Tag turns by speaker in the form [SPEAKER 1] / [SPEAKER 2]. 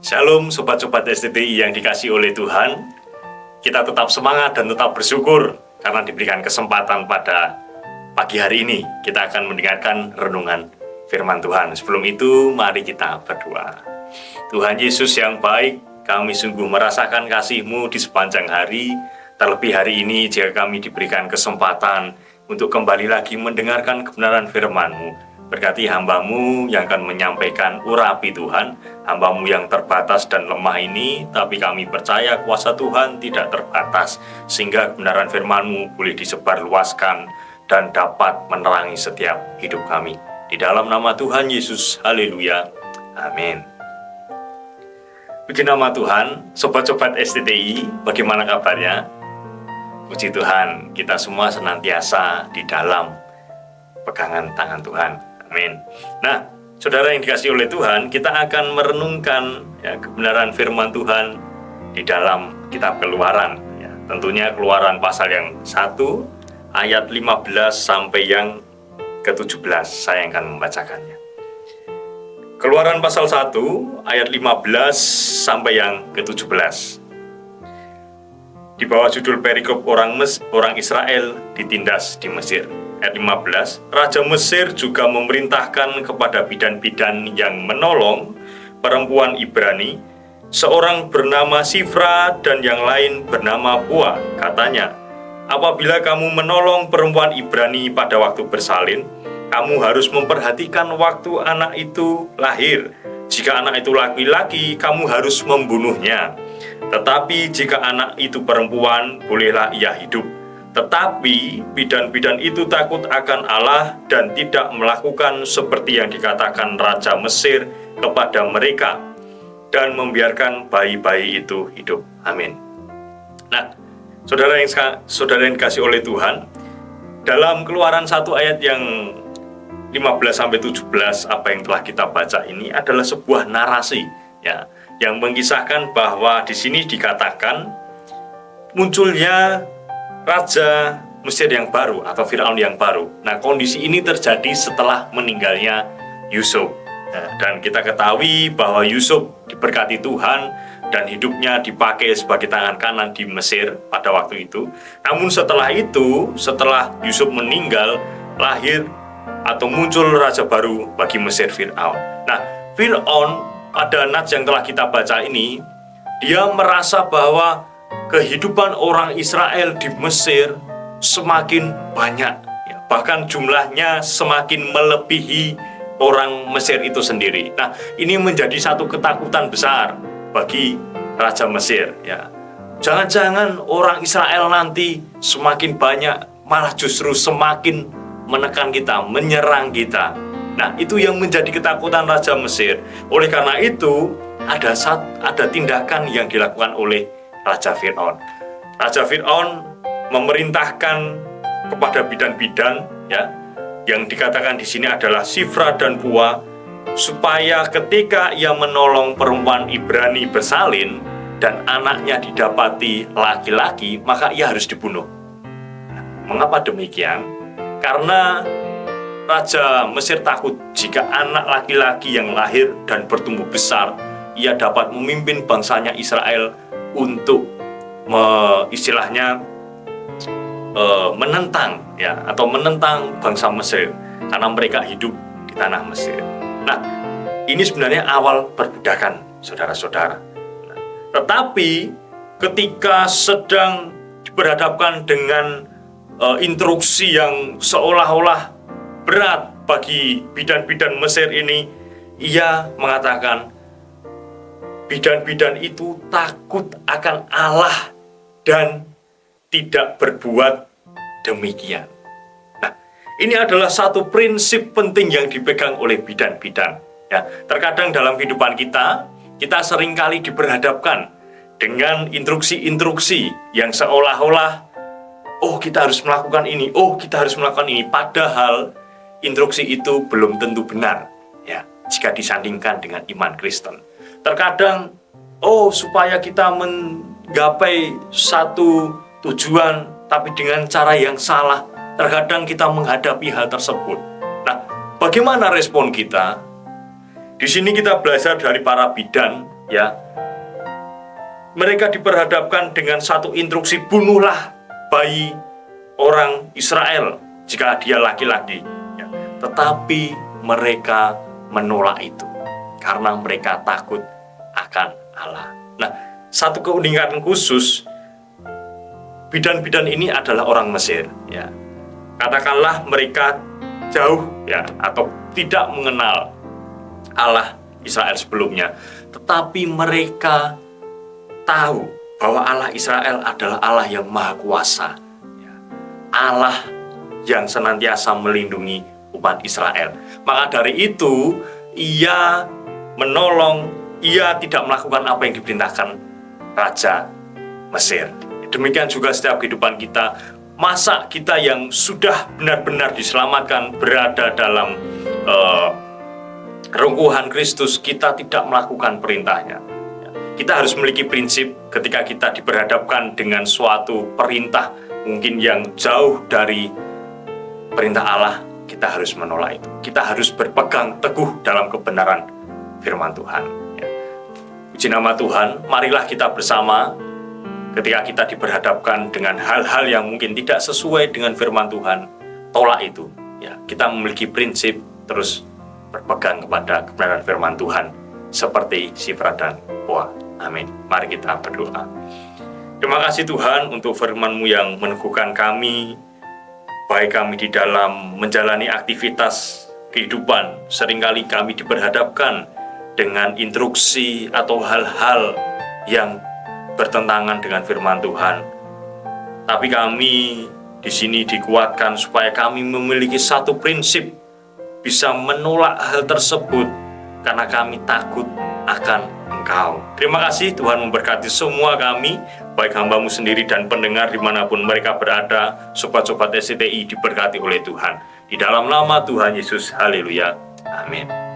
[SPEAKER 1] Shalom sobat-sobat STTI yang dikasihi oleh Tuhan. Kita tetap semangat dan tetap bersyukur karena diberikan kesempatan pada pagi hari ini. Kita akan mendengarkan renungan firman Tuhan. Sebelum itu mari kita berdoa. Tuhan Yesus yang baik, kami sungguh merasakan kasih-Mu di sepanjang hari. Terlebih hari ini jika kami diberikan kesempatan untuk kembali lagi mendengarkan kebenaran firman-Mu. Berkati hamba-Mu yang akan menyampaikan urapi Tuhan, hamba-Mu yang terbatas dan lemah ini, tapi kami percaya kuasa Tuhan tidak terbatas, sehingga kebenaran firman-Mu boleh disebarluaskan dan dapat menerangi setiap hidup kami. Di dalam nama Tuhan Yesus, haleluya, amin. Puji nama Tuhan, sobat-sobat STTI, bagaimana kabarnya? Puji Tuhan, kita semua senantiasa di dalam pegangan tangan Tuhan. Amin. Nah, saudara yang dikasihi oleh Tuhan, kita akan merenungkan kebenaran firman Tuhan di dalam kitab Keluaran. Tentunya Keluaran pasal yang 1, ayat 15 sampai yang ke-17. Saya akan membacakannya. Keluaran pasal 1, ayat 15 sampai yang ke-17. Di bawah judul perikop orang Israel ditindas di Mesir. Ayat 15, Raja Mesir juga memerintahkan kepada bidan-bidan yang menolong perempuan Ibrani, seorang bernama Sifra dan yang lain bernama Pua. Katanya, apabila kamu menolong perempuan Ibrani pada waktu bersalin, kamu harus memperhatikan waktu anak itu lahir. Jika anak itu laki-laki, kamu harus membunuhnya. Tetapi jika anak itu perempuan, bolehlah ia hidup. Tetapi bidan-bidan itu takut akan Allah dan tidak melakukan seperti yang dikatakan Raja Mesir kepada mereka dan membiarkan bayi-bayi itu hidup. Amin. Nah, saudara yang dikasihi oleh Tuhan, dalam Keluaran 1 ayat yang 15-17 apa yang telah kita baca ini adalah sebuah narasi yang mengisahkan bahwa di sini dikatakan munculnya Raja Mesir yang baru atau Firaun yang baru. Nah, kondisi ini terjadi setelah meninggalnya Yusuf. Dan kita ketahui bahwa Yusuf diberkati Tuhan dan hidupnya dipakai sebagai tangan kanan di Mesir pada waktu itu. Namun setelah itu, setelah Yusuf meninggal, lahir atau muncul raja baru bagi Mesir, Firaun. Nah, Firaun pada nats yang telah kita baca ini, dia merasa bahwa kehidupan orang Israel di Mesir semakin banyak, bahkan jumlahnya semakin melebihi orang Mesir itu sendiri. Nah, ini menjadi satu ketakutan besar bagi Raja Mesir. Jangan-jangan orang Israel nanti semakin banyak, malah justru semakin menekan kita, menyerang kita. Nah, itu yang menjadi ketakutan Raja Mesir. Oleh karena itu, ada tindakan yang dilakukan oleh Raja Firaun. Raja Firaun memerintahkan kepada bidan-bidan yang dikatakan di sini adalah Sifra dan Pua, supaya ketika ia menolong perempuan Ibrani bersalin dan anaknya didapati laki-laki, maka ia harus dibunuh. Mengapa demikian? Karena Raja Mesir takut jika anak laki-laki yang lahir dan bertumbuh besar, ia dapat memimpin bangsanya Israel untuk menentang atau menentang bangsa Mesir karena mereka hidup di tanah Mesir. Nah, ini sebenarnya awal perbudakan, saudara-saudara. Tetapi ketika sedang diperhadapkan dengan instruksi yang seolah-olah berat bagi bidan-bidan Mesir ini, ia mengatakan bidan-bidan itu takut akan Allah dan tidak berbuat demikian. Nah, ini adalah satu prinsip penting yang dipegang oleh bidan-bidan. Terkadang dalam kehidupan kita seringkali diperhadapkan dengan instruksi-instruksi yang seolah-olah kita harus melakukan ini, kita harus melakukan ini, padahal instruksi itu belum tentu benar jika disandingkan dengan iman Kristen. Terkadang supaya kita menggapai satu tujuan tapi dengan cara yang salah, terkadang kita menghadapi hal tersebut. Nah, bagaimana respon kita? Di sini kita belajar dari para bidan ya, mereka diperhadapkan dengan satu instruksi, bunuhlah bayi orang Israel jika dia laki-laki, ya. Tetapi mereka menolak itu karena mereka takut akan Allah. Nah, satu keunikan khusus, bidan-bidan ini adalah orang Mesir, ya. Katakanlah mereka jauh, ya, atau tidak mengenal Allah Israel sebelumnya, tetapi mereka tahu bahwa Allah Israel adalah Allah yang maha kuasa, ya. Allah yang senantiasa melindungi umat Israel. Maka dari itu ia menolong, ia tidak melakukan apa yang diperintahkan Raja Mesir. Demikian juga setiap kehidupan kita. Masa kita yang sudah benar-benar diselamatkan, berada dalam rungkuhan Kristus, kita tidak melakukan perintahnya. Kita harus memiliki prinsip ketika kita diperhadapkan dengan suatu perintah mungkin yang jauh dari perintah Allah, kita harus menolak itu. Kita harus berpegang teguh dalam kebenaran firman Tuhan. Puji nama Tuhan, marilah kita bersama ketika kita diperhadapkan dengan hal-hal yang mungkin tidak sesuai dengan firman Tuhan, tolak itu. Ya, kita memiliki prinsip terus berpegang kepada kebenaran firman Tuhan seperti Sifra dan Poa. Amin. Mari kita berdoa. Terima kasih Tuhan untuk firman-Mu yang meneguhkan kami, baik kami di dalam menjalani aktivitas kehidupan. Seringkali kami diperhadapkan dengan instruksi atau hal-hal yang bertentangan dengan firman Tuhan. Tapi kami di sini dikuatkan supaya kami memiliki satu prinsip, bisa menolak hal tersebut karena kami takut akan Engkau. Terima kasih Tuhan memberkati semua kami, baik hamba-Mu sendiri dan pendengar dimanapun mereka berada. Sobat-sobat SCTI diberkati oleh Tuhan. Di dalam nama Tuhan Yesus, haleluya, amin.